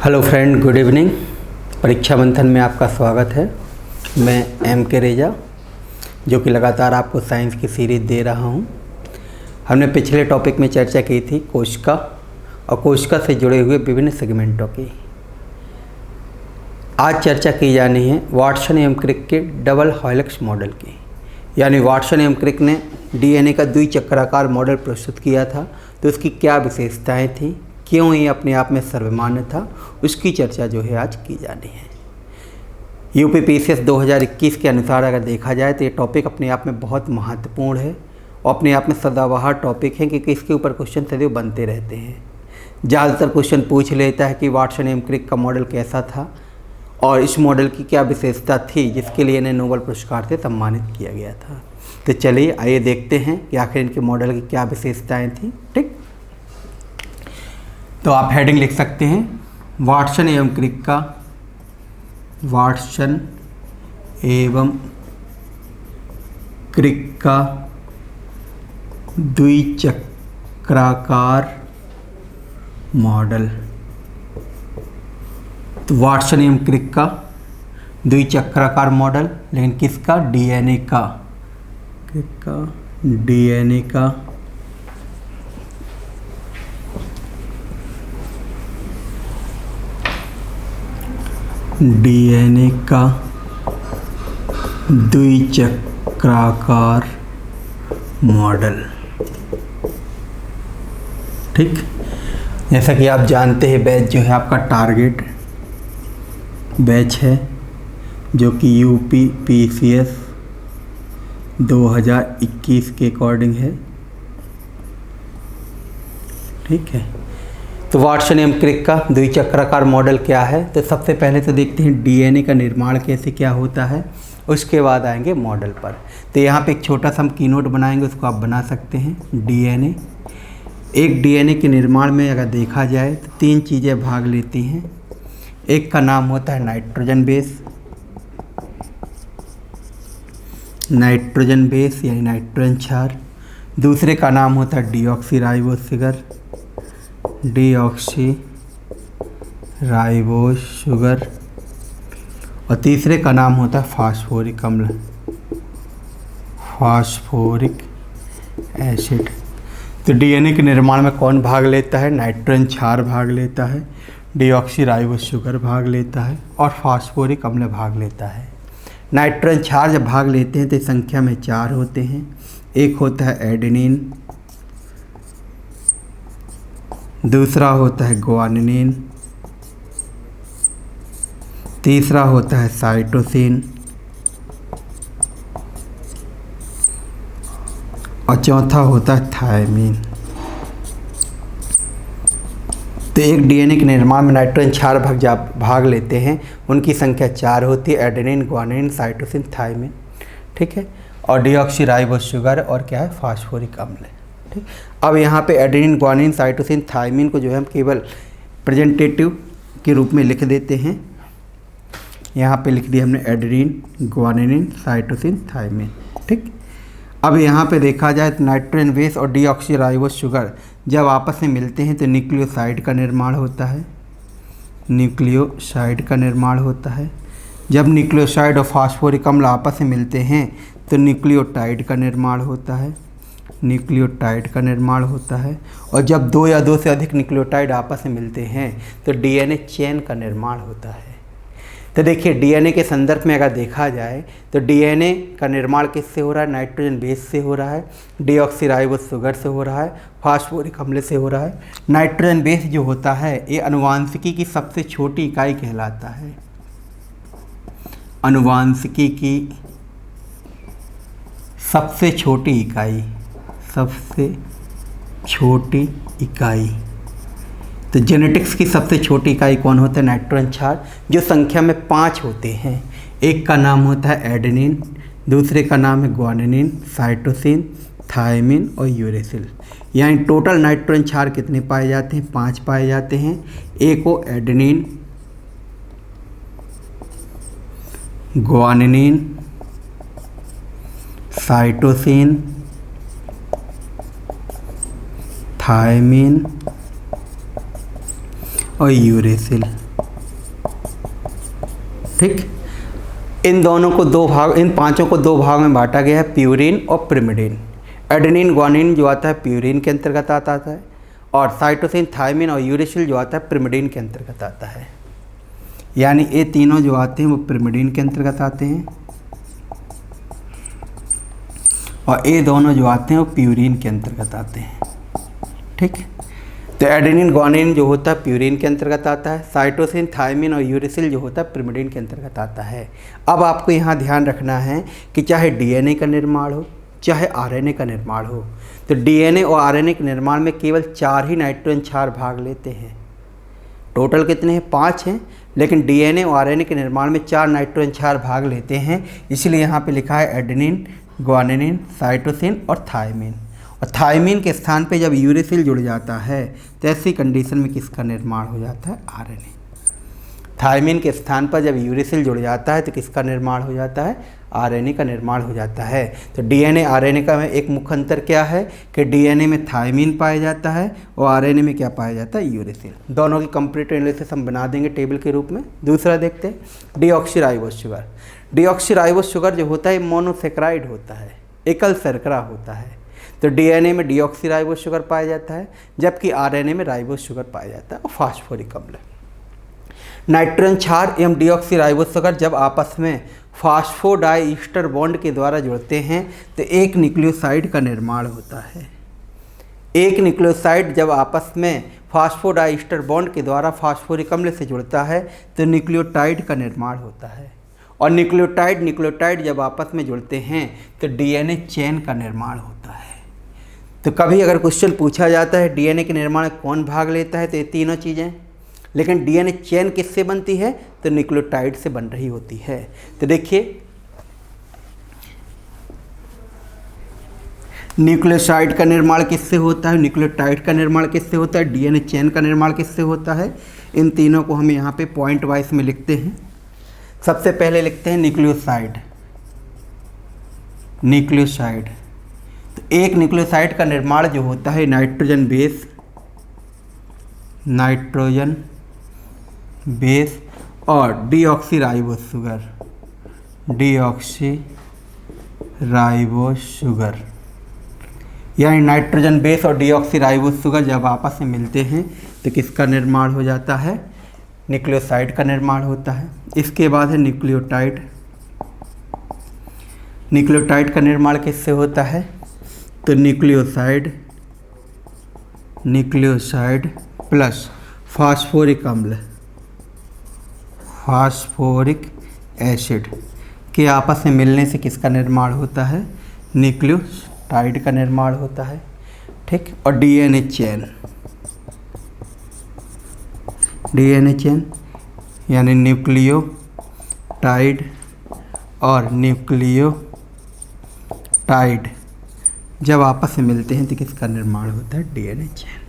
Hello friend, good evening. परीक्षा मंथन में आपका स्वागत है। मैं M.K. रेजा, जो कि लगातार आपको साइंस की सीरीज़ दे रहा हूं। हमने पिछले टॉपिक में चर्चा की थी कोशिका और कोशिका से जुड़े हुए विभिन्न सेगमेंटों की। आज चर्चा की जानी है वाटसन एवं क्रिक के डबल हेलिक्स मॉडल की। यानी वाटसन एवं क्रिक ने DNA का द्विचक्राकार मॉडल प्रस्तुत किया था, तो उसकी क्या विशेषताएं थी, क्यों ये अपने आप में सर्वमान्य था, उसकी चर्चा जो है आज की जानी है। UPPCS 2021 के अनुसार अगर देखा जाए तो ये टॉपिक अपने आप में बहुत महत्वपूर्ण है और अपने आप में सदाबहार टॉपिक है, क्योंकि इसके ऊपर क्वेश्चन सदैव बनते रहते हैं। ज़्यादातर क्वेश्चन पूछ लेता है कि वाटसन एवं क्रिक का मॉडल कैसा था और इस मॉडल की क्या विशेषता थी जिसके लिए इन्हें नोबेल पुरस्कार से सम्मानित किया गया था। तो चलिए आइए देखते हैं कि आखिर इनके मॉडल की क्या विशेषताएँ थी। ठीक, तो आप हेडिंग लिख सकते हैं वाटसन एवं क्रिक का, वाटसन एवं क्रिक का द्विचक्राकार मॉडल। तो वाटसन एवं क्रिक का द्विचक्राकार मॉडल, लेकिन किसका? DNA का, क्रिक का DNA का DNA का द्विचक्राकार मॉडल। ठीक, जैसा कि आप जानते हैं बैच जो है आपका टारगेट बैच है, जो कि UPPCS 2021 के अकॉर्डिंग है। ठीक है, तो वाटसन एवं क्रिक का द्विचक्राकार मॉडल क्या है? तो सबसे पहले तो देखते हैं DNA का निर्माण कैसे क्या होता है, उसके बाद आएंगे मॉडल पर। तो यहाँ पे एक छोटा सा हम कीनोट बनाएंगे, उसको आप बना सकते हैं। DNA, एक DNA के निर्माण में अगर देखा जाए तो तीन चीज़ें भाग लेती हैं। एक का नाम होता है नाइट्रोजन बेस, नाइट्रोजन बेस यानी नाइट्रोजन क्षार। दूसरे का नाम होता है डीऑक्सीराइबोस शुगर, डीऑक्सीराइबोस शुगर। और तीसरे का नाम होता है फास्फोरिक अम्ल, फास्फोरिक एसिड। तो DNA के निर्माण में कौन भाग लेता है? नाइट्रोजन क्षार भाग लेता है, डीऑक्सीराइबोस शुगर भाग लेता है और फास्फोरिक अम्ल भाग लेता है। नाइट्रोजन क्षार जब भाग लेते हैं तो संख्या में 4 होते हैं। एक होता है एडेनिन, दूसरा होता है ग्वानिन, तीसरा होता है साइटोसिन और चौथा होता है थायमिन। तो एक DNA के निर्माण में नाइट्रोजन क्षार भाग लेते हैं, उनकी संख्या 4 होती है, एडेनिन, ग्वानिन, साइटोसिन, थायमिन। ठीक है, और डीऑक्सीराइबोस शुगर और क्या है? फास्फोरिक अम्ल। ठीक, अब यहाँ पे एडेनिन, ग्वानिन, साइटोसिन, थायमिन को जो है हम केवल प्रेजेंटेटिव के रूप में लिख देते हैं। यहाँ पे लिख दिया हमने एडेनिन, ग्वानिन, साइटोसिन, थायमिन। ठीक, अब यहाँ पे देखा जाए तो नाइट्रोजन बेस और डीऑक्सीराइबोस शुगर जब आपस में मिलते हैं तो न्यूक्लियोसाइड का निर्माण होता है, न्यूक्लियोसाइड का निर्माण होता है। जब न्यूक्लियोसाइड और फास्फोरिक अम्ल आपस में मिलते हैं तो न्यूक्लियोटाइड का निर्माण होता है, न्यूक्लियोटाइड का निर्माण होता है। और जब 2 या 2 से अधिक न्यूक्लियोटाइड आपस में मिलते हैं तो DNA चेन का निर्माण होता है। तो देखिए DNA के संदर्भ में अगर देखा जाए तो DNA का निर्माण किससे हो रहा है? नाइट्रोजन बेस से हो रहा है, डीऑक्सीराइबोस शुगर से हो रहा है, फास्फोरिक अम्ल से हो रहा है। नाइट्रोजन बेस जो होता है ये आनुवांशिकी की सबसे छोटी इकाई कहलाता है, आनुवांशिकी की सबसे छोटी इकाई, सबसे छोटी इकाई। तो जेनेटिक्स की सबसे छोटी इकाई कौन होता है? नाइट्रोजन क्षार, जो संख्या में 5 होते हैं। एक का नाम होता है एडेनिन, दूसरे का नाम है ग्वानिन, साइटोसिन, थायमिन और यूरेसिल। यानी टोटल नाइट्रोजन क्षार कितने पाए जाते हैं? 5 पाए जाते हैं। एक को एडेनिन, ग्वानिन, साइटोसिन, थायमिन और यूरेसिल। ठीक। इन पांचों को दो भाग में बांटा गया है, प्यूरिन और पिरिमिडिन। एडेनिन ग्वानिन जो आता है प्यूरिन के अंतर्गत आता है, और साइटोसिन, थायमिन और यूरेसिल जो आता है पिरिमिडिन के अंतर्गत आता है। यानी ये तीनों जो आते हैं वो पिरिमिडिन के अंतर्गत आते हैं, और ये दोनों जो आते हैं वो प्यूरिन के अंतर्गत आते हैं। ठीक। तो एडेनिन ग्वानिन जो होता है प्यूरिन के अंतर्गत आता है, साइटोसिन, थायमिन और यूरेसिल जो होता है पिरिमिडिन के अंतर्गत आता है। अब आपको यहाँ ध्यान रखना है कि चाहे डीएनए का निर्माण हो चाहे आरएनए का निर्माण हो, तो डीएनए और आरएनए के निर्माण में केवल 4 ही नाइट्रोजन क्षार भाग लेते हैं। टोटल कितने हैं? 5 हैं, लेकिन डीएनए और आरएनए के निर्माण में 4 नाइट्रोजन क्षार भाग लेते हैं। इसलिए यहाँ पे लिखा है एडेनिन, ग्वानिन, साइटोसिन और थायमिन। और थायमिन के स्थान पे जब यूरेसिल जुड़ जाता है तो ऐसी कंडीशन में किसका निर्माण हो जाता है? आरएनए। थायमिन के स्थान पर जब यूरेसिल जुड़ जाता है तो किसका निर्माण हो जाता है? आरएनए का निर्माण हो जाता है। तो डीएनए आरएनए का में एक मुख्य अंतर क्या है कि डीएनए में थायमिन पाया जाता है और आरएनए में क्या पाया जाता है? यूरेसिल। दोनों की कंप्लीट एनालिसिस हम बना देंगे टेबल के रूप में। दूसरा देखते हैं, डीऑक्सीराइबोस शुगर। डीऑक्सीराइबोस शुगर जो होता है मोनोसेक्राइड होता है, एकल शर्करा होता है। तो डीएनए में डीऑक्सीराइबोस शुगर पाया जाता है, जबकि आरएनए में राइबोस शुगर पाया जाता है और फास्फोरिक अम्ल। नाइट्रोजन क्षार एवं डीऑक्सीराइबोस शुगर जब आपस में फास्फोडाइस्टर बॉन्ड के द्वारा जुड़ते हैं तो एक न्यूक्लियोसाइड का निर्माण होता है। एक न्यूक्लियोसाइड जब आपस में फास्फोडाइस्टर बॉन्ड के द्वारा फास्फोरिक अम्ल से जुड़ता है तो न्यूक्लियोटाइड का निर्माण होता है। और न्यूक्लियोटाइड जब आपस में जुड़ते हैं तो डीएनए चेन का निर्माण होता है। तो कभी अगर क्वेश्चन पूछा जाता है डीएनए के निर्माण में कौन भाग लेता है, तो ये तीनों चीज़ें, लेकिन डीएनए चेन किससे बनती है? तो न्यूक्लियोटाइड से बन रही होती है। तो देखिए, न्यूक्लियोसाइड का निर्माण किससे होता है? न्यूक्लियोटाइड का निर्माण किससे होता है? डीएनए चेन का निर्माण किससे होता है? इन तीनों को हम यहाँ पे पॉइंट वाइज में लिखते हैं। सबसे पहले लिखते हैं न्यूक्लियोसाइड। तो एक न्यूक्लियोसाइड का निर्माण जो होता है नाइट्रोजन बेस और डीऑक्सीराइबोस शुगर, यानी नाइट्रोजन बेस और डीऑक्सीराइबोस शुगर जब आपस में मिलते हैं तो किसका निर्माण हो जाता है? न्यूक्लियोसाइड का निर्माण होता है। इसके बाद है न्यूक्लियोटाइड। न्यूक्लियोटाइड का निर्माण किससे होता है? तो न्यूक्लियोसाइड प्लस फास्फोरिक एसिड के आपस में मिलने से किसका निर्माण होता है? न्यूक्लियोटाइड का निर्माण होता है। ठीक। और डीएनए चेन यानी न्यूक्लियोटाइड और न्यूक्लियोटाइड जब आपस में मिलते हैं तो किसका निर्माण होता है? DNA chain.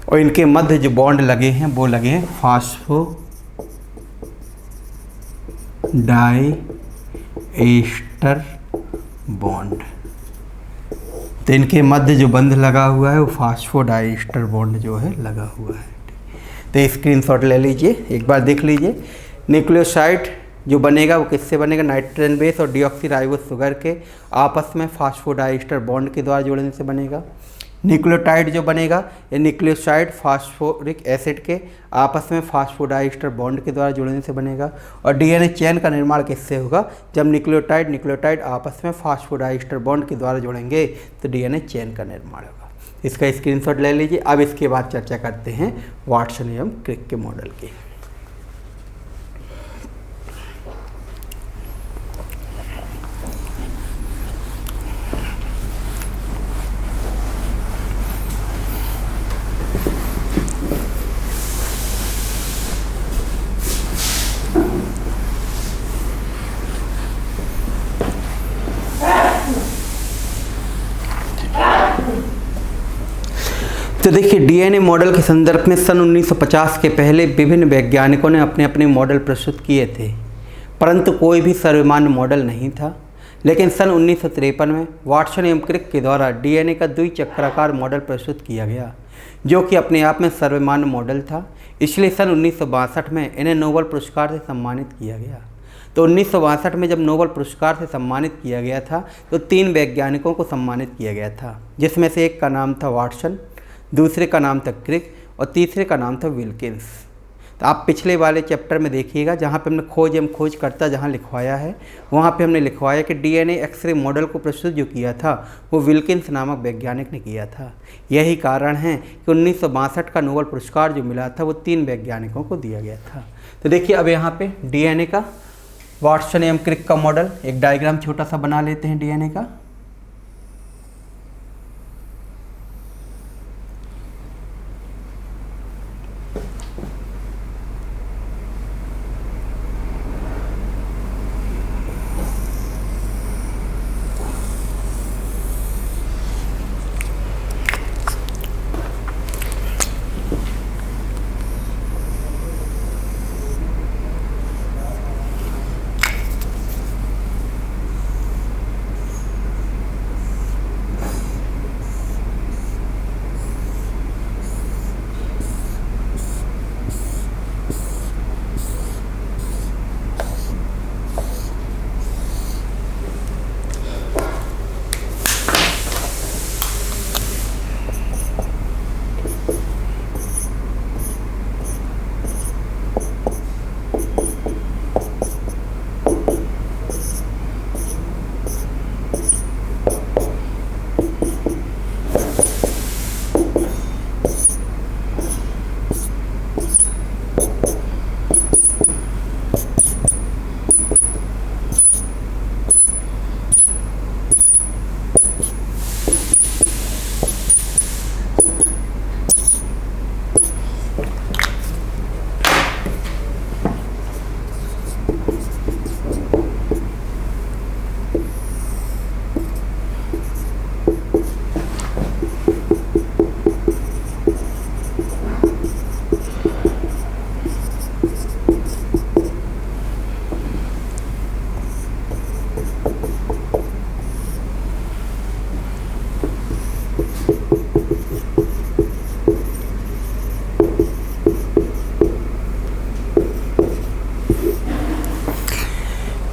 और इनके मध्य जो बॉन्ड लगे हैं वो लगे हैं फास्फोडाइएस्टर बॉन्ड। तो इनके मध्य जो बंध लगा हुआ है वो फास्फोडाइएस्टर बॉन्ड जो है लगा हुआ है। तो स्क्रीनशॉट ले लीजिए, एक बार देख लीजिए। न्यूक्लियोसाइड जो बनेगा वो किससे बनेगा? नाइट्रोजन बेस और डीऑक्सीराइबोस शुगर के आपस में फास्फोडाइएस्टर बॉन्ड के द्वारा जोड़ने से बनेगा। न्यूक्लियोटाइड जो बनेगा ये न्यूक्लियोसाइड फास्फोरिक एसिड के आपस में फास्फोडाइएस्टर बॉन्ड के द्वारा जुड़ने से बनेगा। और डीएनए चेन का निर्माण किससे होगा? जब न्यूक्लियोटाइड आपस में फास्फोडाइएस्टर बॉन्ड के द्वारा जुड़ेंगे तो डीएनए चेन का निर्माण होगा। इसका स्क्रीनशॉट ले लीजिए। अब इसके बाद चर्चा करते हैं वाटसन एवं क्रिक के मॉडल की। तो देखिए, डीएनए मॉडल के संदर्भ में सन 1950 के पहले विभिन्न वैज्ञानिकों ने अपने अपने मॉडल प्रस्तुत किए थे, परंतु कोई भी सर्वमान्य मॉडल नहीं था। लेकिन सन 1953 में वाटसन एवं क्रिक के द्वारा डीएनए का द्विचक्राकार मॉडल प्रस्तुत किया गया, जो कि अपने आप में सर्वमान्य मॉडल था। इसलिए सन 1962 में इन्हें नोबेल पुरस्कार से सम्मानित किया गया। तो 1962 में जब नोबेल पुरस्कार से सम्मानित किया गया था तो 3 वैज्ञानिकों को सम्मानित किया गया था, जिसमें से एक का नाम था वाटसन, दूसरे का नाम था क्रिक और तीसरे का नाम था विल्किंस। तो आप पिछले वाले चैप्टर में देखिएगा, जहाँ पे हमने खोज एवं खोजकर्ता जहाँ लिखवाया है वहाँ पे हमने लिखवाया कि डीएनए एक्सरे मॉडल को प्रस्तुत जो किया था वो विल्किंस नामक वैज्ञानिक ने किया था। यही कारण है कि 1962 का नोबेल पुरस्कार जो मिला था वो 3 वैज्ञानिकों को दिया गया था। तो देखिए अब यहाँ पे डीएनए का वाटसन एवं क्रिक का मॉडल, एक डायग्राम छोटा सा बना लेते हैं डीएनए का।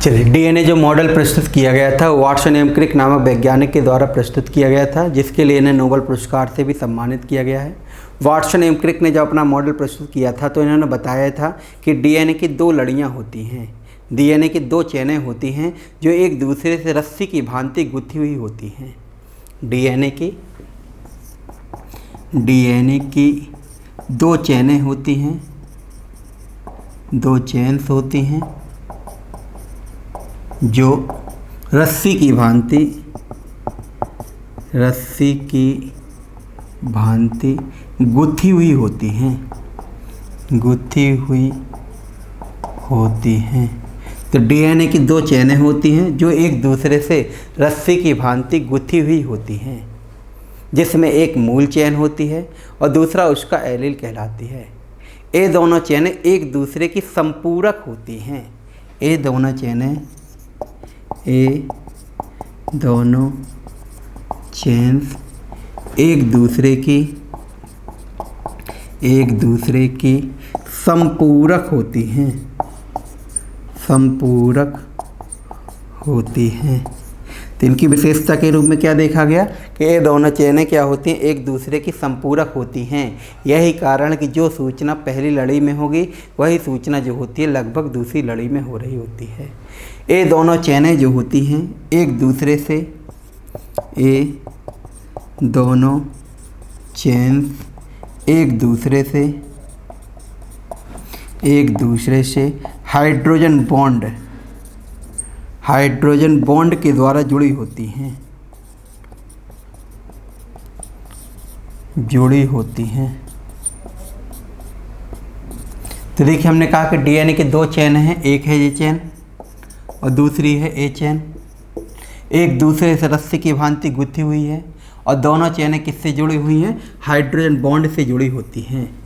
चलिए, डीएनए जो मॉडल प्रस्तुत किया गया था वाटसन एवं क्रिक नामक वैज्ञानिक के द्वारा प्रस्तुत किया गया था, जिसके लिए इन्हें नोबेल पुरस्कार से भी सम्मानित किया गया है। वाटसन एवं क्रिक ने जब अपना मॉडल प्रस्तुत किया था तो इन्होंने बताया था कि डीएनए की 2 लड़ियाँ होती हैं, डीएनए की 2 चेनें होती हैं जो एक दूसरे से रस्सी की भांति गुथी हुई होती हैं। डीएनए की 2 चेनें होती हैं, 2 चेन्स होती हैं जो रस्सी की भांति गुथी हुई होती हैं। तो डीएनए की 2 चेनें होती हैं जो एक दूसरे से रस्सी की भांति गुथी हुई होती हैं, जिसमें एक मूल चेन होती है और दूसरा उसका एलील कहलाती है। ये दोनों चेनें एक दूसरे की संपूरक होती हैं। ये दोनों चेन्स एक दूसरे की संपूरक होती हैं। तो इनकी विशेषता के रूप में क्या देखा गया कि ये दोनों चेनें क्या होती हैं, एक दूसरे की संपूरक होती हैं। यही कारण कि जो सूचना पहली लड़ी में होगी वही सूचना जो होती है लगभग दूसरी लड़ी में हो रही होती है। ये दोनों चेनें जो होती हैं एक दूसरे से, ये दोनों चेन्स एक दूसरे से हाइड्रोजन बॉन्ड के द्वारा जुड़ी होती हैं। तो देखिए, हमने कहा कि डीएनए के 2 चेन हैं, एक है ये चेन और दूसरी है ए चेन। एक दूसरे से रस्सी की भांति गुथी हुई है और दोनों चेनें किससे जुड़ी हुई हैं, हाइड्रोजन बॉन्ड से जुड़ी होती हैं।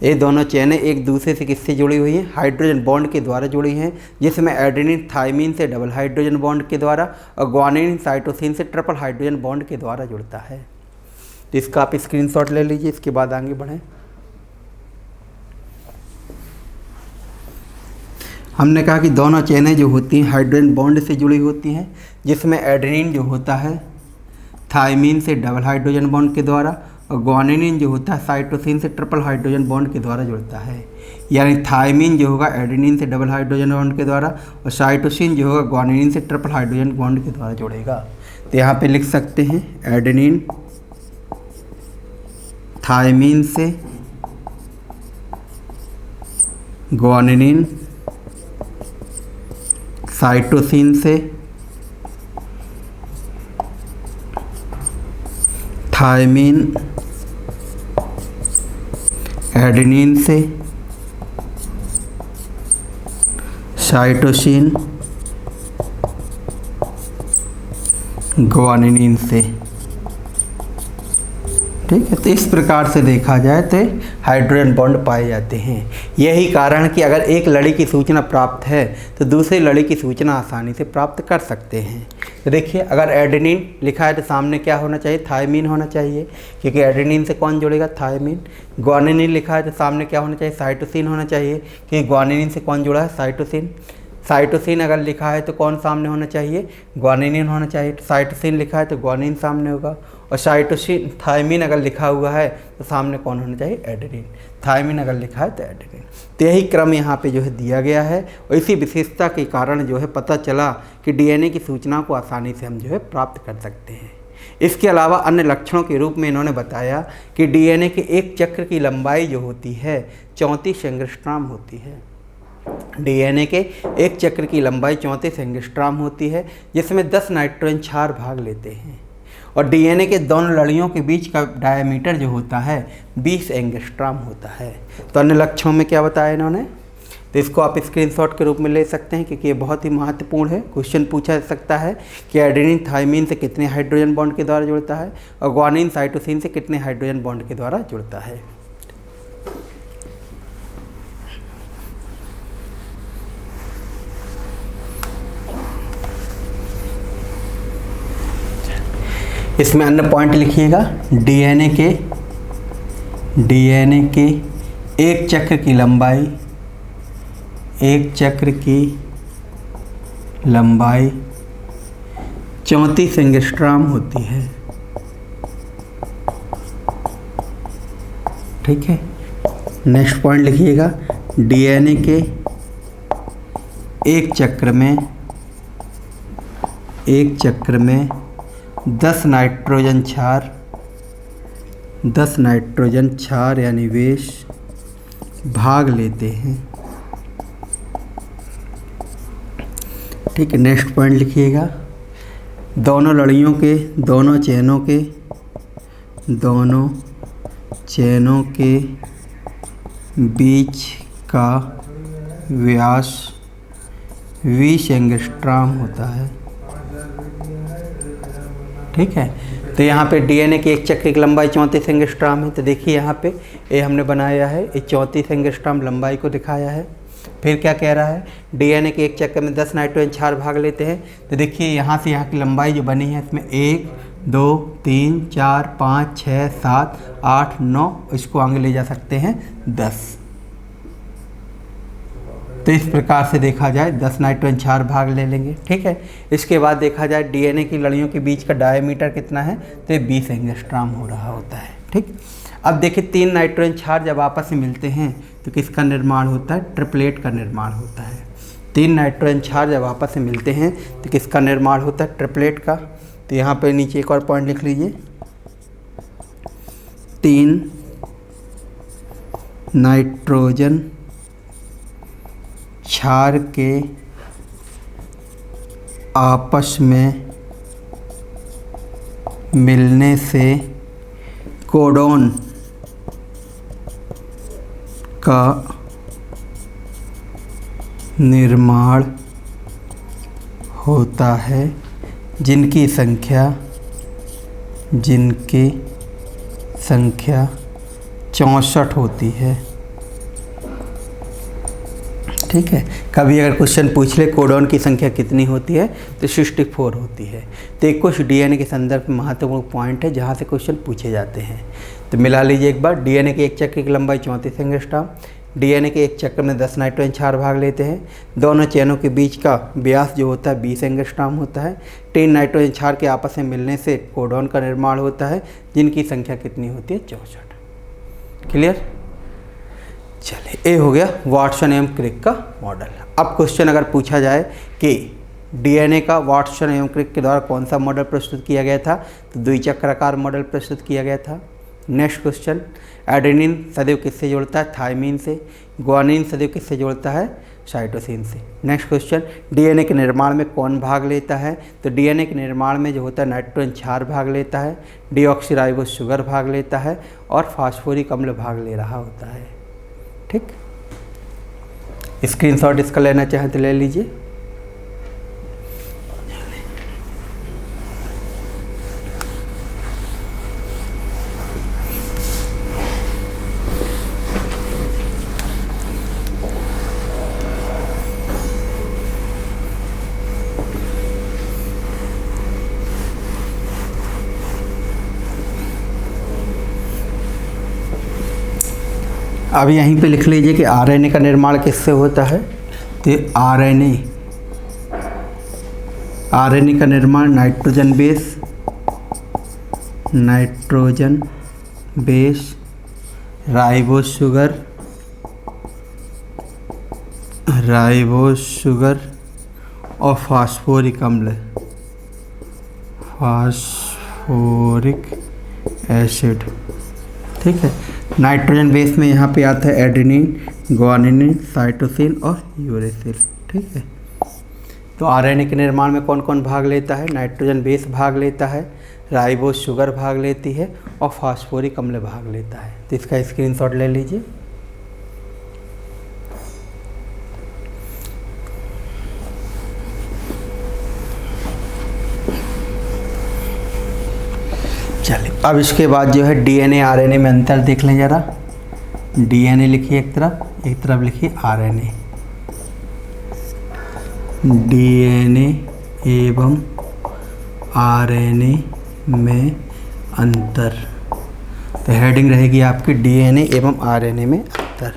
ये दोनों चेनें एक दूसरे से किससे जुड़ी हुई हैं, हाइड्रोजन बॉन्ड के द्वारा जुड़ी हैं, जिसमें एडेनिन थाइमिन से डबल हाइड्रोजन बॉन्ड के द्वारा और ग्वानिन साइटोसिन से ट्रिपल हाइड्रोजन बॉन्ड के द्वारा जुड़ता है। तो इसका आप स्क्रीनशॉट ले लीजिए, इसके बाद आगे बढ़ें। हमने कहा कि दोनों चेनें जो होती हैं हाइड्रोजन बॉन्ड से जुड़ी होती हैं, जिसमें एडेनिन जो होता है थायमीन से डबल हाइड्रोजन बॉन्ड के द्वारा, और ग्वानिन जो होता है साइटोसिन से ट्रिपल हाइड्रोजन बॉन्ड के द्वारा जुड़ता है। यानी थायमीन जो होगा एडेनिन से डबल हाइड्रोजन बॉन्ड के द्वारा, और साइटोसिन जो होगा ग्वानिन से ट्रिपल हाइड्रोजन बॉन्ड के द्वारा जुड़ेगा। तो यहाँ पे लिख सकते हैं एडेनिन थायमीन से, ग्वानिन साइटोसिन से, थायमीन एडेनिन से, साइटोसिन ग्वानिन से। ठीक है, तो इस प्रकार से देखा जाए तो हाइड्रोजन बॉन्ड पाए जाते हैं। यही कारण कि अगर एक लड़ी की सूचना प्राप्त है तो दूसरी लड़ी की सूचना आसानी से प्राप्त कर सकते हैं। तो देखिए, अगर एडेनिन लिखा है तो सामने क्या होना चाहिए, थायमीन होना चाहिए, क्योंकि एडेनिन से कौन जुड़ेगा, थायमीन। ग्वानिन लिखा है तो सामने क्या होना चाहिए, साइटोसिन होना चाहिए, क्योंकि ग्वानिन से कौन जुड़ा है, साइटोसिन। साइटोसिन अगर लिखा है तो कौन सामने होना चाहिए, ग्वानिन होना चाहिए। तो साइटोसिन लिखा है तो ग्वानिन सामने होगा, और साइटोसिन थायमीन अगर लिखा हुआ है तो सामने कौन होना चाहिए, एडेनिन। थायमीन अगर लिखा है तो एडेनिन। तो यही क्रम यहाँ पे जो है दिया गया है, और इसी विशेषता के कारण जो है पता चला कि डीएनए की सूचना को आसानी से हम जो है प्राप्त कर सकते हैं। इसके अलावा अन्य लक्षणों के रूप में इन्होंने बताया कि डीएनए के एक चक्र की लंबाई जो होती है 34 एंगस्ट्रॉम होती है। डीएनए के एक चक्र की लंबाई 34 एंगस्ट्रॉम होती है, जिसमें 10 नाइट्रोजन क्षार भाग लेते हैं। और डीएनए के दोनों लड़ियों के बीच का डायमीटर जो होता है 20 एंगस्ट्रॉम होता है। तो अन्य लक्षणों में क्या बताया इन्होंने, तो इसको आप स्क्रीनशॉट के रूप में ले सकते हैं, क्योंकि ये बहुत ही महत्वपूर्ण है। क्वेश्चन पूछा जा सकता है कि एडेनिन थायमीन से कितने हाइड्रोजन बॉन्ड के द्वारा जुड़ता है, और ग्वानिन साइटोसिन से कितने हाइड्रोजन बॉन्ड के द्वारा जुड़ता है। इसमें अन्य पॉइंट लिखिएगा, डीएनए के एक चक्र की लंबाई 34 एंगस्ट्रॉम होती है। ठीक है, नेक्स्ट पॉइंट लिखिएगा, डीएनए के एक चक्र में 10 नाइट्रोजन क्षार यानी वेश भाग लेते हैं। ठीक है, नेक्स्ट पॉइंट लिखिएगा, दोनों चेनों के बीच का व्यास 20 एंगस्ट्रॉम होता है। ठीक है, तो यहाँ पे डीएनए के एक चक्र की लंबाई 34 एंगस्ट्रॉम है। तो देखिए यहाँ पे ये हमने बनाया है, ये 34 एंगस्ट्रॉम लंबाई को दिखाया है। फिर क्या कह रहा है, डीएनए के एक चक्र में 10 नाइट्रोजन क्षार भाग लेते हैं। तो देखिए यहाँ से यहाँ की लंबाई जो बनी है, इसमें 1 2 3 4 5 6 7 8 9, इसको आगे ले जा सकते हैं 10। तो इस प्रकार से देखा जाए 10 नाइट्रोजन क्षार भाग ले लेंगे। ठीक है, इसके बाद देखा जाए डीएनए की लड़ियों के बीच का डायमीटर कितना है, तो ये 20 एंगस्ट्रॉम हो रहा होता है। ठीक, अब देखिए 3 नाइट्रोजन क्षार जब आपस में मिलते हैं तो किसका निर्माण होता है, ट्रिपलेट का निर्माण होता है। 3 नाइट्रोजन क्षार जब आपस में मिलते हैं तो किसका निर्माण होता है, ट्रिपलेट का। तो यहाँ पर नीचे एक और पॉइंट लिख लीजिए, 3 नाइट्रोजन क्षार के आपस में मिलने से कोडोन का निर्माण होता है, जिनकी संख्या 64 होती है। ठीक है, कभी अगर क्वेश्चन पूछ ले कोडोन की संख्या कितनी होती है, तो 64 होती है। तो एक कुछ डीएनए के संदर्भ में महत्वपूर्ण पॉइंट है जहाँ से क्वेश्चन पूछे जाते हैं। तो मिला लीजिए एक बार, डीएनए के एक चक्र की लंबाई 34 एंगस्ट्रॉम, डीएनए के एक चक्र में 10 नाइट्रोजन क्षार भाग लेते हैं। दोनों चेनों के बीच का व्यास जो होता है 20 एंगस्ट्रॉम होता है। 3 नाइट्रोजन क्षार के आपस में मिलने से कोडॉन का निर्माण होता है, जिनकी संख्या कितनी होती है? 64। क्लियर? चलिए, ये हो गया वाटसन एवं क्रिक का मॉडल। अब क्वेश्चन अगर पूछा जाए कि डीएनए का वाटसन एवं क्रिक के द्वारा कौन सा मॉडल प्रस्तुत किया गया था, तो द्विचक्राकार मॉडल प्रस्तुत किया गया था। नेक्स्ट क्वेश्चन, एडेनिन सदैव किससे जोड़ता है? थायमिन से। ग्वानिन सदैव किससे जोड़ता है? साइटोसिन से। नेक्स्ट क्वेश्चन, डीएनए के निर्माण में कौन भाग लेता है? तो डीएनए के निर्माण में जो होता है नाइट्रोजन क्षार भाग लेता है, डीऑक्सीराइबोज शुगर भाग लेता है और फास्फोरिक अम्ल भाग ले रहा होता है। ठीक, स्क्रीनशॉट इसका लेना चाहें तो ले लीजिए। अब यहीं पे लिख लीजिए कि आरएनए का निर्माण किससे होता है? तो आरएनए का निर्माण नाइट्रोजन बेस राइबोज शुगर और फास्फोरिक एसिड। ठीक है, नाइट्रोजन बेस में यहाँ पे आता है एडेनिन, ग्वानिन, साइटोसिन और यूरेसिल। ठीक है, तो आरएनए के निर्माण में कौन कौन भाग लेता है? नाइट्रोजन बेस भाग लेता है, राइबोज शुगर भाग लेती है और फास्फोरिक अम्ल भाग लेता है। तो इसका स्क्रीनशॉट ले लीजिए। चलिए, अब इसके बाद जो है डीएनए आरएनए में अंतर देख लें जरा। डीएनए लिखिए एक तरफ लिखिए आरएनए। डीएनए एवं आरएनए में अंतर, तो हेडिंग रहेगी आपकी डीएनए एवं आरएनए में अंतर।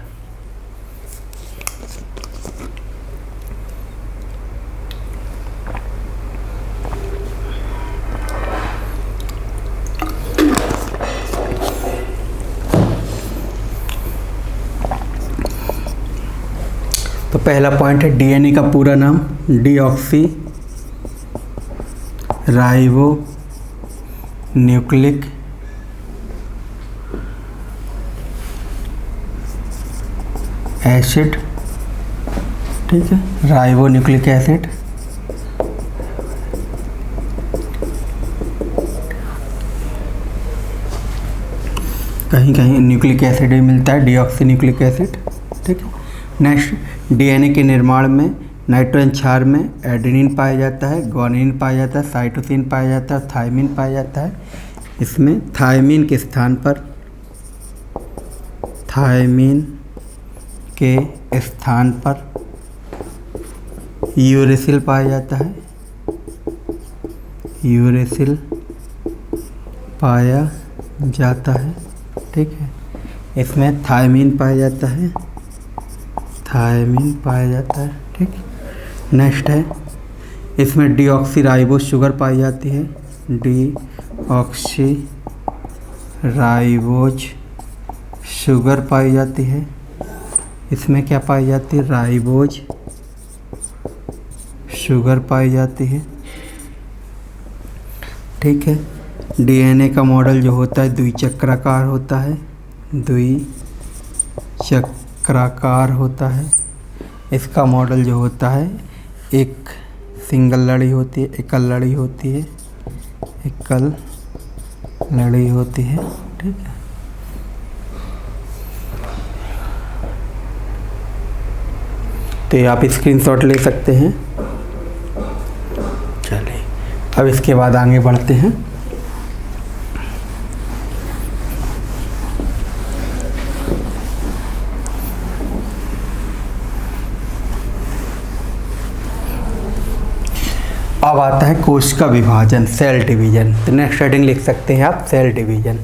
तो पहला पॉइंट है डीएनए का पूरा नाम डीऑक्सी राइबो न्यूक्लिक एसिड। ठीक है, राइबो न्यूक्लिक एसिड। कहीं कहीं न्यूक्लिक एसिड भी मिलता है, डीऑक्सी न्यूक्लिक एसिड। ठीक है, नेक्स्ट, डीएनए के निर्माण में नाइट्रोजन क्षार में एडेनिन पाया जाता है, ग्वानिन पाया जाता है, साइटोसिन पाया जाता है, थायमिन पाया जाता है। इसमें थायमिन के स्थान पर यूरेसिल पाया जाता है, ठीक है, इसमें थायमिन पाया जाता है, ठीक। नेक्स्ट है, इसमें डीऑक्सीराइबोज शुगर पाई जाती है, डीऑक्सीराइबोज शुगर पाई जाती है। इसमें क्या पाई जाती है? राइबोज शुगर पाई जाती है। ठीक है, डीएनए का मॉडल जो होता है द्विचक्राकार होता है, इसका मॉडल जो होता है एक सिंगल लड़ी होती है, एकल लड़ी होती है, ठीक है। तो ये आप स्क्रीनशॉट ले सकते हैं। चलिए, अब इसके बाद आगे बढ़ते हैं। अब आता है कोश का विभाजन, सेल डिवीजन। तो नेक्स्ट हेडिंग लिख सकते हैं आप, सेल डिवीजन।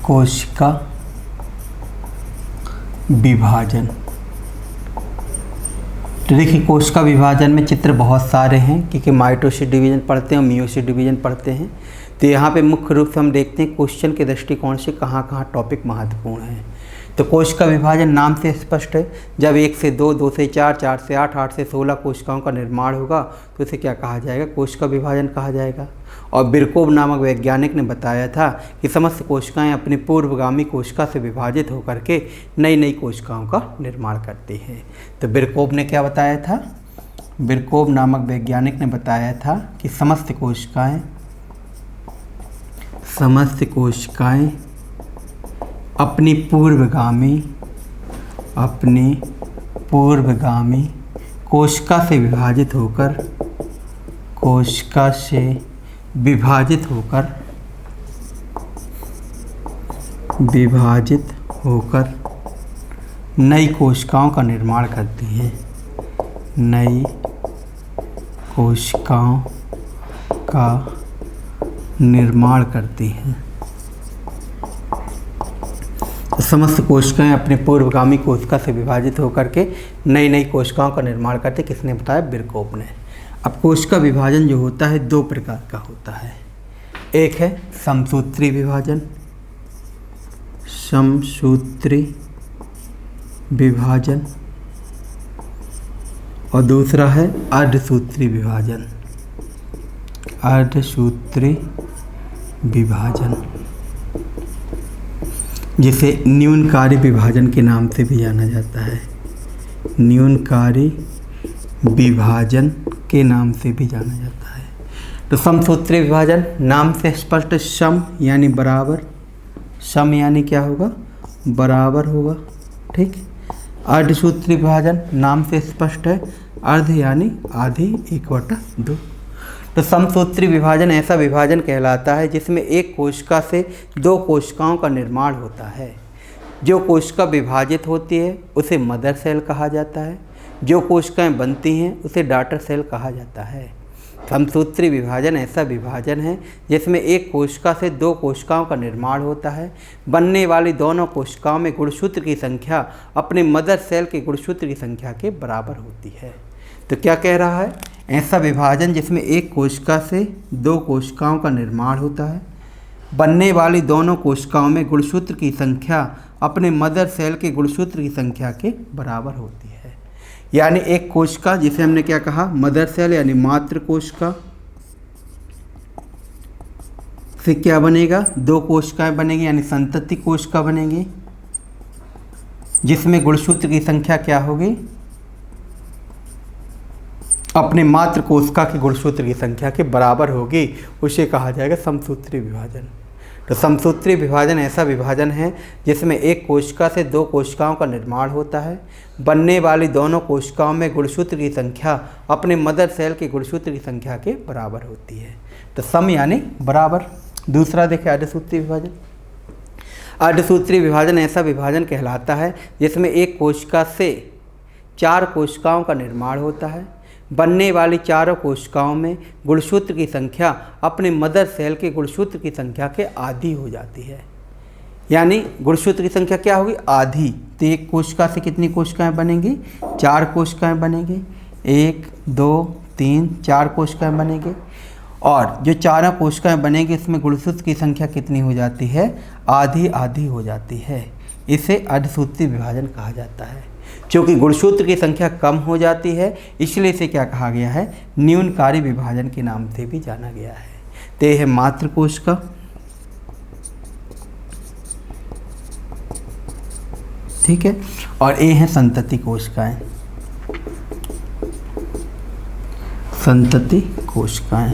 कोश का विभाजन। तो देखिए कोशिका विभाजन में चित्र बहुत सारे हैं, क्योंकि माइटोसिस डिवीजन पढ़ते हैं और मियोसिस डिवीजन पढ़ते हैं। तो यहाँ पे मुख्य रूप से हम देखते हैं क्वेश्चन के दृष्टिकोण से कहाँ कहाँ टॉपिक महत्वपूर्ण है। तो कोशिका विभाजन नाम से स्पष्ट है, जब 1 से 2, 2 से 4, 4 से 8, 8 से 16 कोशिकाओं का निर्माण होगा तो इसे क्या कहा जाएगा, कोशिका विभाजन कहा जाएगा। और बिरकोव नामक वैज्ञानिक ने बताया था कि समस्त कोशिकाएं अपनी पूर्वगामी कोशिका से विभाजित होकर के नई नई कोशिकाओं का निर्माण करती हैं। तो बिरकोव ने क्या बताया था, बिरकोव नामक वैज्ञानिक ने बताया था कि समस्त कोशिकाएं अपनी पूर्वगामी कोशिका से विभाजित होकर नई कोशिकाओं का निर्माण करती हैं, नई कोशिकाओं का निर्माण करती हैं। तो समस्त कोशिकाएं अपने पूर्वगामी कोशिका से विभाजित होकर के नई नई कोशिकाओं का निर्माण करते, किसने बताया, बिरकोव ने। अब कोशिका विभाजन जो होता है 2 प्रकार का होता है, एक है समसूत्री विभाजन और दूसरा है अर्धसूत्री विभाजन, जिसे न्यूनकारी विभाजन के नाम से भी जाना जाता है, न्यूनकारी विभाजन के नाम से भी जाना जाता है। तो समसूत्री विभाजन नाम से स्पष्ट, सम यानी बराबर, सम यानी क्या होगा, बराबर होगा, ठीक। अर्धसूत्री विभाजन नाम से स्पष्ट है, अर्ध यानी आधी, 1/2। तो समसूत्री विभाजन ऐसा विभाजन कहलाता है जिसमें एक कोशिका से 2 कोशिकाओं का निर्माण होता है। जो कोशिका विभाजित होती है उसे मदर सेल कहा जाता है, जो कोशिकाएं बनती हैं उसे डॉटर सेल कहा जाता है। समसूत्री विभाजन ऐसा विभाजन है जिसमें एक कोशिका से 2 कोशिकाओं का निर्माण होता है। बनने वाली दोनों कोशिकाओं में गुणसूत्र की संख्या अपने मदर सेल के गुणसूत्र की संख्या के बराबर होती है। तो क्या कह रहा है, ऐसा विभाजन जिसमें एक कोशिका से 2 कोशिकाओं का निर्माण होता है, बनने वाली दोनों कोशिकाओं में गुणसूत्र की संख्या अपने मदर सेल के गुणसूत्र की संख्या के बराबर होती है। यानी एक कोशिका, जिसे हमने क्या कहा, मदर सेल यानी मातृ कोशिका से क्या बनेगा, 2 कोशिकाएं बनेगी यानी संतति कोशिका बनेगी, जिसमें गुणसूत्र की संख्या क्या होगी, अपने मातृ कोशिका की गुणसूत्र की संख्या के बराबर होगी, उसे कहा जाएगा समसूत्री विभाजन। तो समसूत्री विभाजन ऐसा विभाजन है जिसमें एक कोशिका से 2 कोशिकाओं का निर्माण होता है, बनने वाली दोनों कोशिकाओं में गुणसूत्र की संख्या अपने मदर सेल के गुणसूत्र की संख्या के बराबर होती है। तो सम यानी बराबर। दूसरा देखिए अर्धसूत्री विभाजन। अर्धसूत्री विभाजन ऐसा विभाजन कहलाता है जिसमें एक कोशिका से 4 कोशिकाओं का निर्माण होता है, बनने वाली 4 कोशिकाओं में गुणसूत्र की संख्या अपने मदर सेल के गुणसूत्र की संख्या के आधी हो जाती है। यानी गुणसूत्र की संख्या क्या होगी, आधी। तो एक कोशिका से कितनी कोशिकाएं बनेंगी, 4 कोशिकाएं बनेंगी, 1 2 3 4 कोशिकाएं बनेंगी। और जो 4 कोशिकाएं बनेंगी इसमें गुणसूत्र की संख्या कितनी हो जाती है, आधी आधी हो जाती है। इसे अर्धसूत्री विभाजन कहा जाता है। क्योंकि गुणसूत्र की संख्या कम हो जाती है इसलिए इसे क्या कहा गया है, न्यूनकारी विभाजन के नाम से भी जाना गया है। तो यह है मातृ कोशिका, ठीक है, और ये है संतति कोशिकाएं, संतति कोशिकाएं।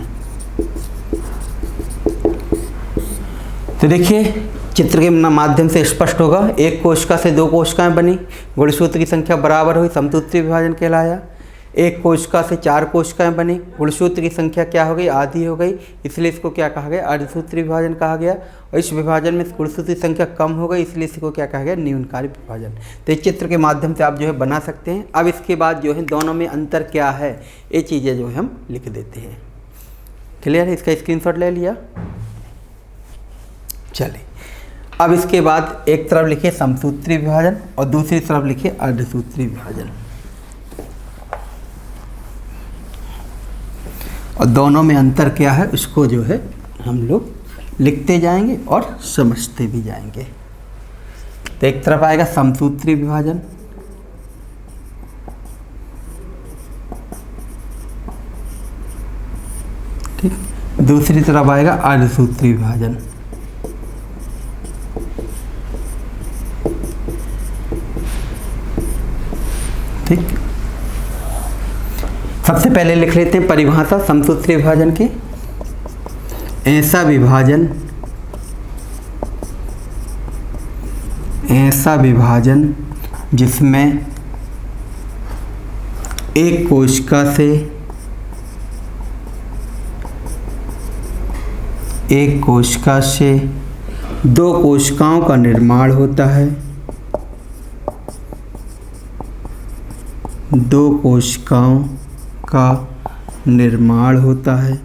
तो देखिए चित्र के माध्यम से स्पष्ट होगा, एक कोशिका से 2 कोशिकाएं बनी, गुणसूत्र की संख्या बराबर हुई, समसूत्री विभाजन कहलाया। एक कोशिका से 4 कोशिकाएं बनी, गुणसूत्र की संख्या क्या हो गई, आधी हो गई, इसलिए इसको क्या कहा गया, अर्धसूत्री विभाजन कहा गया। और इस विभाजन में गुणसूत्र की संख्या कम हो गई इसलिए इसको क्या कहा गया, न्यूनकारी विभाजन। तो इस चित्र के माध्यम से आप जो है बना सकते हैं। अब इसके बाद जो है दोनों में अंतर क्या है ये चीज़ें जो है हम लिख देते हैं। क्लियर है, इसका स्क्रीनशॉट ले लिया। चलिए अब इसके बाद एक तरफ लिखिए समसूत्री विभाजन और दूसरी तरफ लिखिए अर्धसूत्री विभाजन, और दोनों में अंतर क्या है उसको जो है हम लोग लिखते जाएंगे और समझते भी जाएंगे। तो एक तरफ आएगा समसूत्री विभाजन, ठीक, दूसरी तरफ आएगा अर्धसूत्री विभाजन। ठीक, सबसे पहले लिख लेते हैं परिभाषा समसूत्री विभाजन की। ऐसा विभाजन जिसमें एक कोशिका से दो कोशिकाओं का निर्माण होता है, दो कोशिकाओं का निर्माण होता है,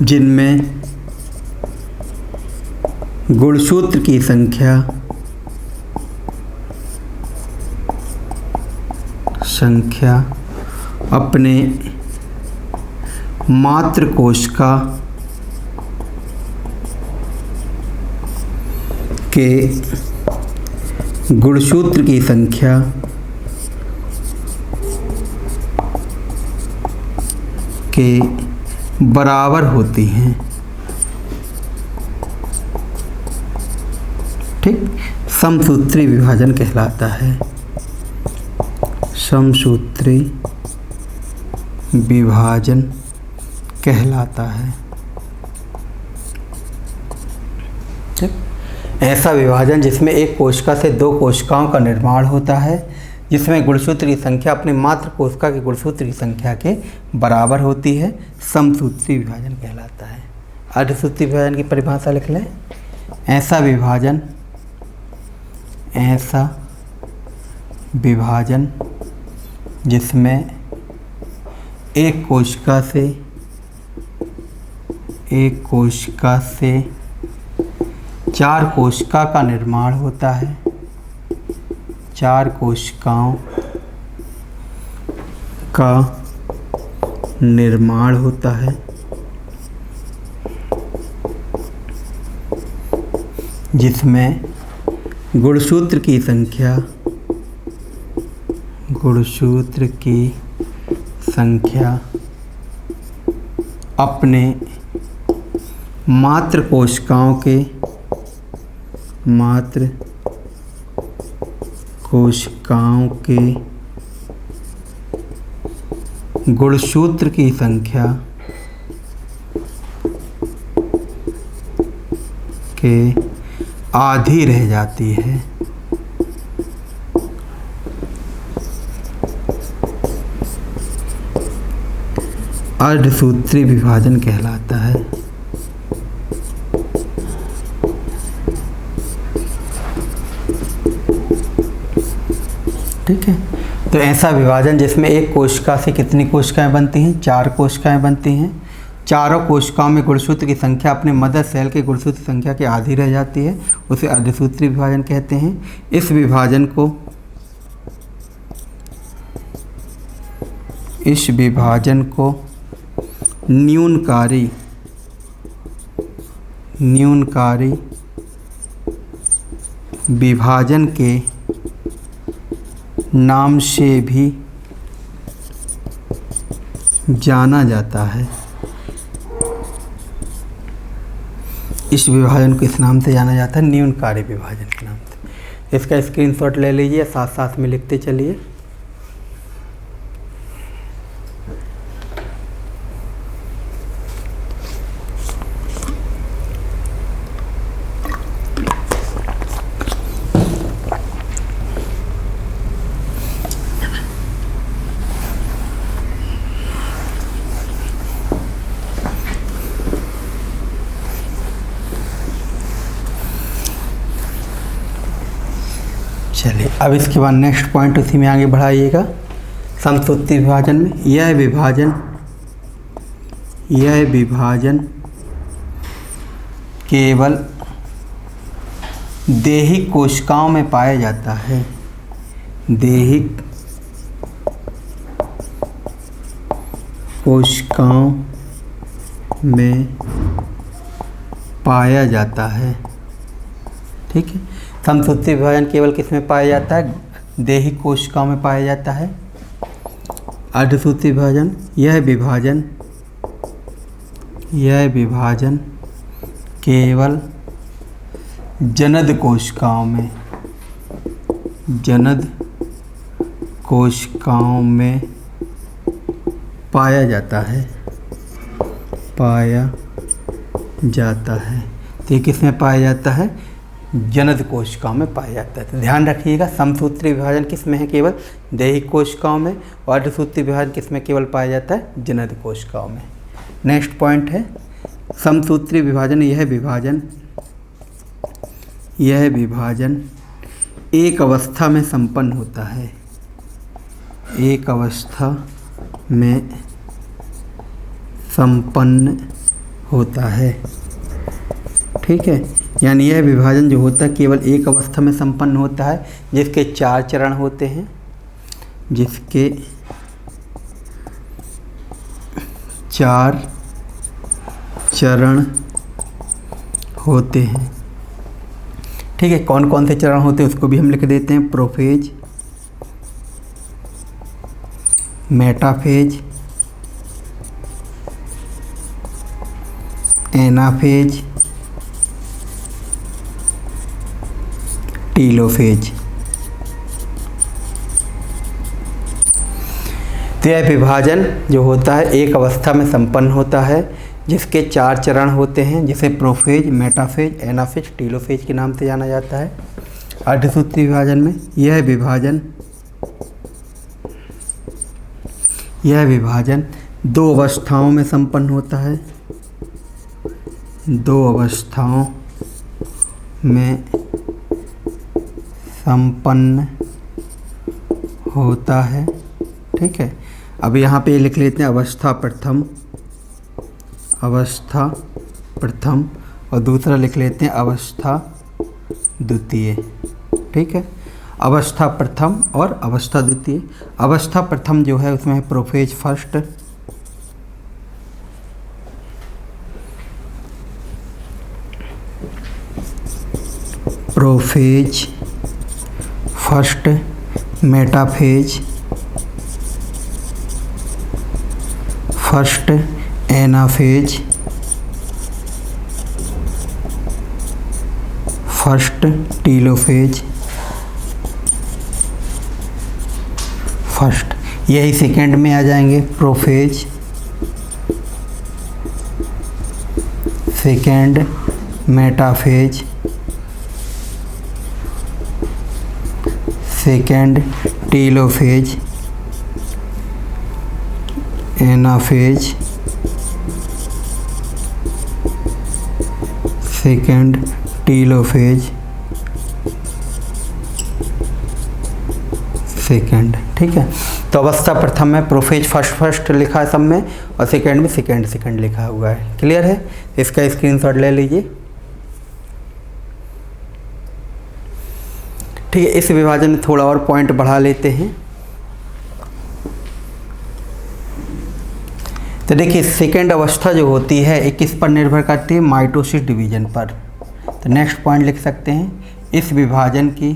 जिनमें गुणसूत्र की संख्या अपने मात्र कोशिका के गुणसूत्र की संख्या के बराबर होती हैं। ठीक, समसूत्री विभाजन कहलाता है, समसूत्री विभाजन कहलाता है। ठीक, ऐसा विभाजन जिसमें एक कोशिका से दो कोशिकाओं का निर्माण होता है, जिसमें गुणसूत्र की संख्या अपने मात्र कोशिका के गुणसूत्र की संख्या के बराबर होती है, समसूत्री विभाजन कहलाता है। अर्धसूत्री विभाजन की परिभाषा लिख लें। ऐसा विभाजन जिसमें एक कोशिका से चार कोशिका का निर्माण होता है, चार कोशिकाओं का निर्माण होता है, जिसमें गुणसूत्र की संख्या अपने मात्र कोशिकाओं के गुणसूत्र की संख्या के आधी रह जाती है। अर्धसूत्री विभाजन कहलाता है। ठीक है, तो ऐसा विभाजन जिसमें एक कोशिका से कितनी कोशिकाएं बनती हैं? चार कोशिकाएं बनती हैं। चारों कोशिकाओं में गुणसूत्र की संख्या अपने मदर सेल के गुणसूत्र संख्या के आधी रह जाती है, उसे अर्धसूत्री विभाजन कहते हैं। इस विभाजन को न्यूनकारी विभाजन के नाम से भी जाना जाता है। इस विभाजन को इस नाम से जाना जाता है, न्यूनकारी विभाजन के नाम से। इसका स्क्रीनशॉट ले लीजिए, साथ साथ में लिखते चलिए। चलिए, अब इसके बाद नेक्स्ट पॉइंट उसी में आगे बढ़ाइएगा। समसूत्री विभाजन में यह विभाजन केवल देहिक कोशिकाओं में पाया जाता है। देहिक कोशिकाओं में पाया जाता है। ठीक है, समसूत्री विभाजन केवल किस में पाया जाता है? देहिक कोशिकाओं में पाया जाता है। अर्धसूत्री विभाजन, यह विभाजन केवल जनद कोशिकाओं में पाया जाता है। तो ये किस में पाया जाता है? जनद कोशिकाओं में पाया जाता है। तो ध्यान रखिएगा, समसूत्री विभाजन किस में है? केवल देहिक कोशिकाओं में। और अर्धसूत्री विभाजन किस में केवल पाया जाता है? जनद कोशिकाओं में। नेक्स्ट पॉइंट है समसूत्री विभाजन, यह विभाजन एक अवस्था में संपन्न होता है। एक अवस्था में संपन्न होता है। ठीक है, यानी यह विभाजन जो होता है केवल एक अवस्था में संपन्न होता है, जिसके 4 चरण होते हैं। जिसके 4 चरण होते हैं। ठीक है, कौन कौन से चरण होते हैं उसको भी हम लिख देते हैं। Prophase, metaphase, anaphase, telophase. तो यह विभाजन जो होता है एक अवस्था में संपन्न होता है, जिसके 4 चरण होते हैं, जिसे प्रोफेज, मेटाफेज, एनाफेज, टीलोफेज के नाम से जाना जाता है। अर्धसूत्री विभाजन में यह विभाजन 2 अवस्थाओं में संपन्न होता है। 2 अवस्थाओं में संपन्न होता है। ठीक है, अब यहाँ पे लिख लेते हैं अवस्था प्रथम और दूसरा लिख लेते हैं अवस्था द्वितीय। ठीक है, अवस्था प्रथम और अवस्था द्वितीय। अवस्था प्रथम जो है उसमें है prophase first, metaphase first, anaphase first, telophase first. यही सेकेंड में आ जाएंगे। Prophase second, metaphase second, telophase, anaphase second, telophase second. ठीक है, तो अवस्था प्रथम में प्रोफेज फर्स्ट लिखा है सब में, और सेकेंड में सेकेंड लिखा हुआ है। क्लियर है? इसका स्क्रीनशॉट ले लीजिए। ठीक है, इस विभाजन में थोड़ा और पॉइंट बढ़ा लेते हैं। तो देखिए, सेकेंड अवस्था जो होती है एक किस पर निर्भर करती है? माइटोसिस डिवीजन पर। तो नेक्स्ट पॉइंट लिख सकते हैं, इस विभाजन की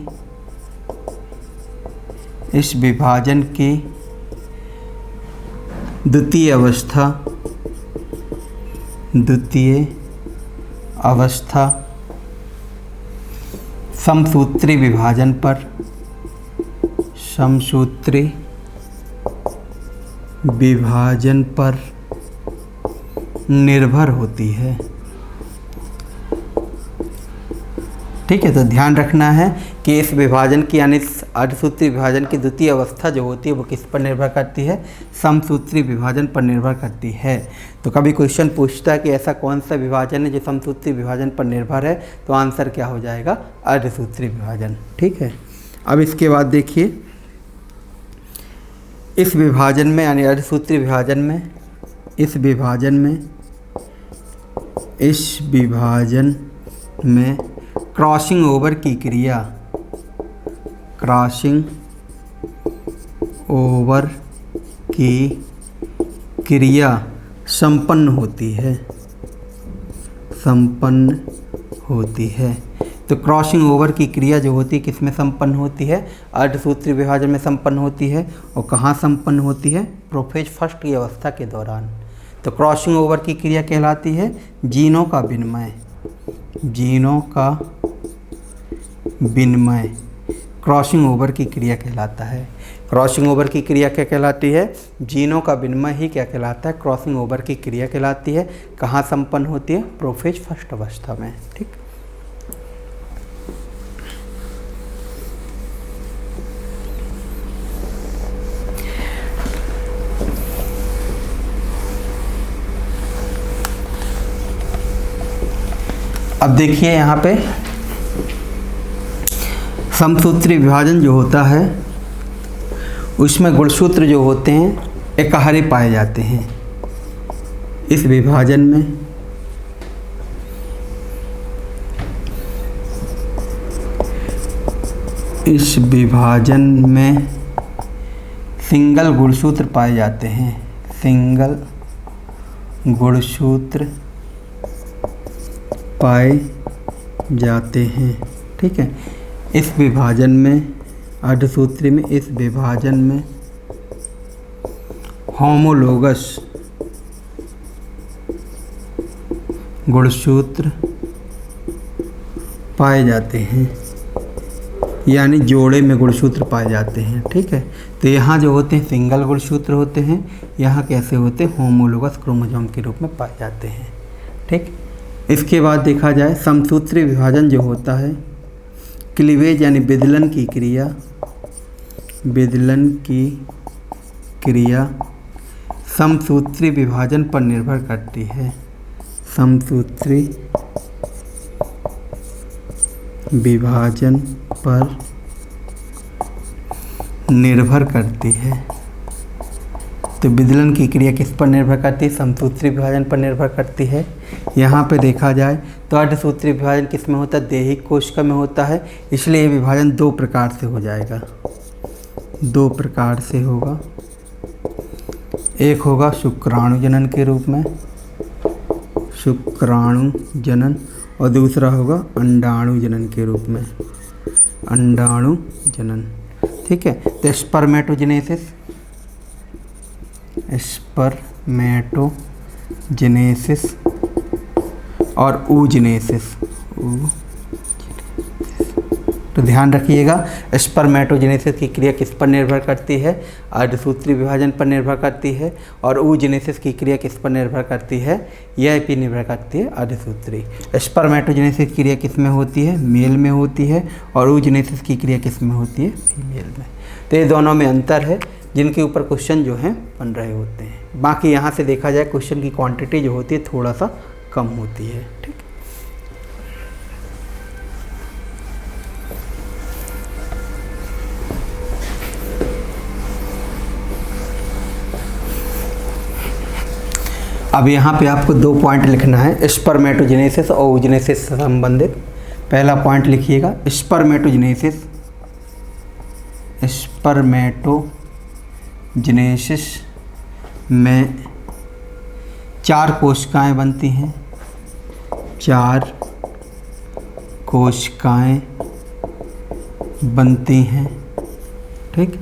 द्वितीय अवस्था समसूत्री विभाजन पर निर्भर होती है। ठीक है, तो ध्यान रखना है कि इस विभाजन की यानी अर्धसूत्री विभाजन की द्वितीय अवस्था जो होती है वो किस पर निर्भर करती है? समसूत्री विभाजन पर निर्भर करती है। तो कभी क्वेश्चन पूछता है कि ऐसा कौन सा विभाजन है जो समसूत्री विभाजन पर निर्भर है, तो आंसर क्या हो जाएगा? अर्धसूत्री विभाजन। ठीक है, अब इसके बाद देखिए, इस विभाजन में यानी अर्धसूत्री विभाजन में, इस विभाजन में इस विभाजन में क्रॉसिंग ओवर की क्रिया, क्रॉसिंग ओवर की क्रिया संपन्न होती है, संपन्न होती है। तो क्रॉसिंग ओवर की क्रिया जो होती है किस में संपन्न होती है? अर्धसूत्रीय विभाजन में संपन्न होती है। और कहाँ संपन्न होती है? प्रोफेज फर्स्ट की अवस्था के दौरान। तो क्रॉसिंग ओवर की क्रिया कहलाती है जीनों का विनिमय, जीनों का विनिमय क्रॉसिंग ओवर की क्रिया कहलाता है। क्रॉसिंग ओवर की क्रिया क्या कहलाती है? जीनों का विनिमय ही क्या कहलाता है? क्रॉसिंग ओवर की क्रिया कहलाती है। कहाँ संपन्न होती है? प्रोफेज फर्स्ट अवस्था में। ठीक, अब देखिए यहाँ पे समसूत्री विभाजन जो होता है उसमें गुणसूत्र जो होते हैं एकाहारी पाए जाते हैं। इस विभाजन में सिंगल गुणसूत्र पाए जाते हैं, सिंगल गुणसूत्र पाए जाते हैं। ठीक है, इस विभाजन में, अर्धसूत्री में, इस विभाजन में होमोलोगस गुणसूत्र पाए जाते हैं, यानी जोड़े में गुणसूत्र पाए जाते हैं। ठीक है, तो यहाँ जो होते हैं सिंगल गुणसूत्र होते हैं, यहाँ कैसे होते हैं? होमोलोगस क्रोमोसोम के रूप में पाए जाते हैं। ठीक, इसके बाद देखा जाए समसूत्री विभाजन जो होता है, क्लीवेज यानी विदलन की क्रिया, विदलन की क्रिया समसूत्री विभाजन पर निर्भर करती है, समसूत्री विभाजन पर निर्भर करती है। तो विदलन की क्रिया किस पर निर्भर करती है? समसूत्री विभाजन पर निर्भर करती है। यहाँ पे देखा जाए तो अर्धसूत्री विभाजन किस में होता है? देहिक कोशिका में होता है, इसलिए ये विभाजन दो प्रकार से हो जाएगा, दो प्रकार से होगा। एक होगा शुक्राणु जनन के रूप में, शुक्राणु जनन, और दूसरा होगा अंडाणु जनन के रूप में, अंडाणु जनन। ठीक है, तो स्पर्मेटोजेनेसिस, स्पर्मेटोजेनेसिस और oogenesis, तो ध्यान रखिएगा स्पर्मेटोजेनेसिस की क्रिया किस पर निर्भर करती है? अर्धसूत्री विभाजन पर निर्भर करती है। और oogenesis की क्रिया किस पर निर्भर करती है? यह भी निर्भर करती है अर्धसूत्री। स्पर्मेटोजेनेसिस की क्रिया किस में होती है? मेल में होती है। और oogenesis की क्रिया किस में होती है? फीमेल में। तो ये दोनों में अंतर है जिनके ऊपर क्वेश्चन जो हैं बन रहे होते हैं। बाकी यहाँ से देखा जाए क्वेश्चन की क्वांटिटी जो होती है थोड़ा सा कम होती है। ठीक, अब यहाँ पे आपको दो पॉइंट लिखना है स्पर्मेटोजेनेसिस और oogenesis से संबंधित। पहला पॉइंट लिखिएगा स्पर्मेटोजेनेसिस, स्पर्मेटोजेनेसिस में 4 कोशिकाएं बनती हैं, 4 कोशिकाएं बनती हैं। ठीक,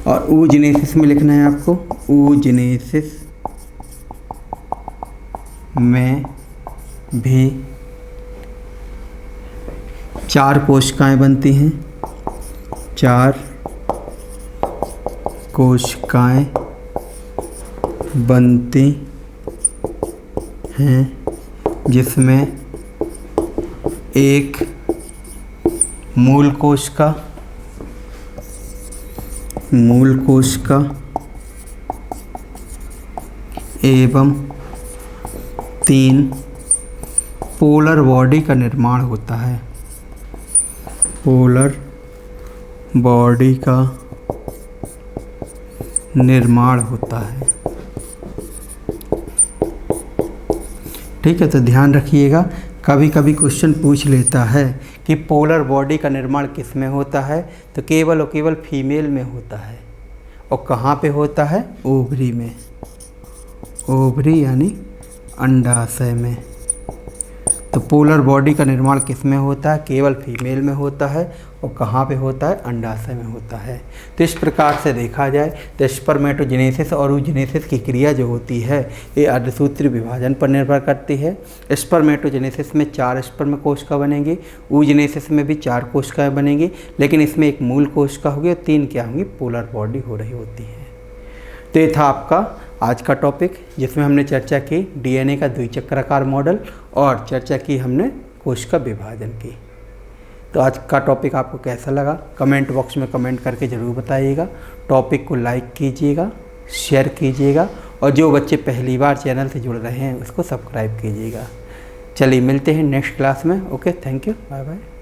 और oogenesis में लिखना है आपको, oogenesis में भी 4 कोशिकाएं बनती हैं, 4 कोशिकाएं बनती हैं, जिसमें एक मूल कोशिका एवं 3 पोलर बॉडी का निर्माण होता है, पोलर बॉडी का निर्माण होता है। ठीक है, तो ध्यान रखिएगा, कभी कभी क्वेश्चन पूछ लेता है कि पोलर बॉडी का निर्माण किस में होता है, तो केवल और केवल फीमेल में होता है। और कहाँ पे होता है? ओवरी में। ओवरी यानी अंडाशय में। तो पोलर बॉडी का निर्माण किस में होता है? केवल फीमेल में होता है। और कहाँ पे होता है? अंडाशय में होता है। तो इस प्रकार से देखा जाए तो स्पर्मेटोजेनेसिस और oogenesis की क्रिया जो होती है ये अर्धसूत्रीय विभाजन पर निर्भर करती है। स्पर्मेटोजेनेसिस में 4 स्पर्म कोशिका बनेंगी, oogenesis में भी 4 कोशिकाएँ बनेंगी, लेकिन इसमें एक मूल कोशिका होगी और 3 क्या होंगी? पोलर बॉडी हो रही होती है। तो ये था आपका आज का टॉपिक, जिसमें हमने चर्चा की डीएनए का द्विचक्राकार मॉडल और चर्चा की हमने कोशिका विभाजन की। तो आज का टॉपिक आपको कैसा लगा कमेंट बॉक्स में कमेंट करके ज़रूर बताइएगा। टॉपिक को लाइक कीजिएगा, शेयर कीजिएगा और जो बच्चे पहली बार चैनल से जुड़ रहे हैं उसको सब्सक्राइब कीजिएगा। चलिए मिलते हैं नेक्स्ट क्लास में। Okay, thank you, bye bye.